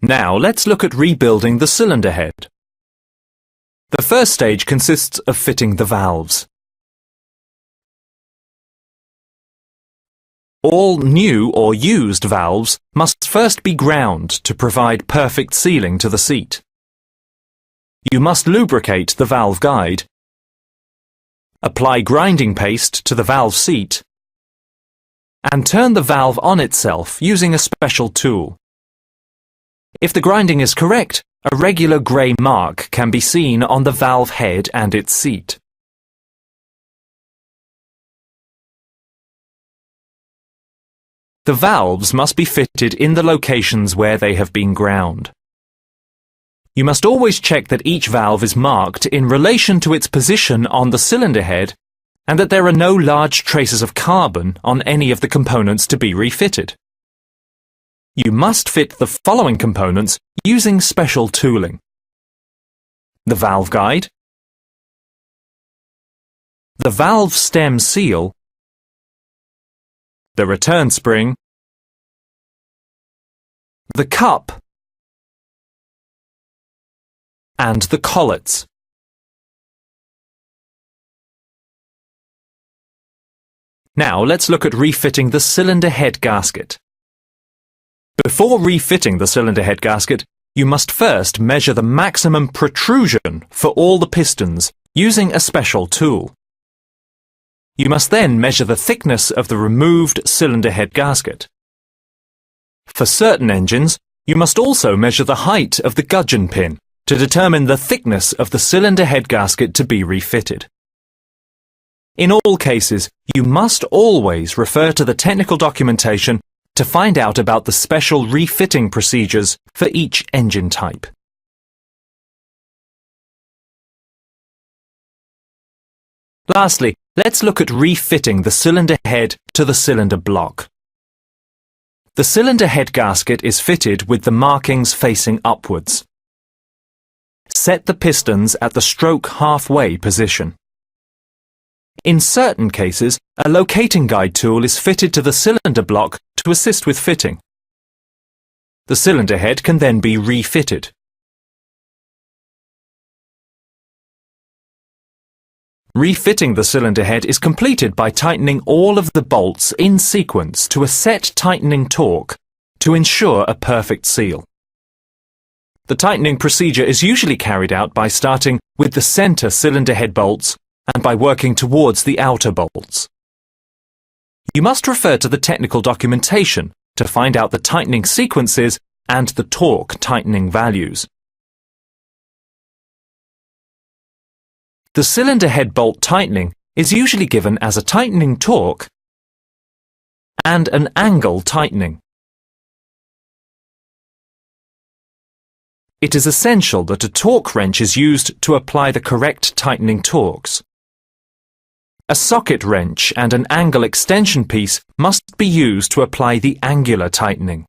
Now let's look at rebuilding the cylinder head. The first stage consists of fitting the valves. All new or used valves must first be ground to provide perfect sealing to the seat. You must lubricate the valve guide, apply grinding paste to the valve seat, and turn the valve on itself using a special tool. If the grinding is correct, a regular grey mark can be seen on the valve head and its seat. The valves must be fitted in the locations where they have been ground. You must always check that each valve is marked in relation to its position on the cylinder head and that there are no large traces of carbon on any of the components to be refitted. You must fit the following components using special tooling: the valve guide, the valve stem seal, the return spring, the cup, and the collets. Now let's look at refitting the cylinder head gasket. Before refitting the cylinder head gasket, you must first measure the maximum protrusion for all the pistons using a special tool. You must then measure the thickness of the removed cylinder head gasket. For certain engines, you must also measure the height of the gudgeon pin to determine the thickness of the cylinder head gasket to be refitted. In all cases, you must always refer to the technical documentation to find out about the special refitting procedures for each engine type. Lastly, let's look at refitting the cylinder head to the cylinder block. The cylinder head gasket is fitted with the markings facing upwards. Set the pistons at the stroke halfway position. In certain cases, a locating guide tool is fitted to the cylinder block to assist with fitting. The cylinder head can then be refitted. Refitting the cylinder head is completed by tightening all of the bolts in sequence to a set tightening torque to ensure a perfect seal. The tightening procedure is usually carried out by starting with the center cylinder head bolts and by working towards the outer bolts. You must refer to the technical documentation to find out the tightening sequences and the torque tightening values. The cylinder head bolt tightening is usually given as a tightening torque and an angle tightening. It is essential that a torque wrench is used to apply the correct tightening torques. A socket wrench and an angle extension piece must be used to apply the angular tightening.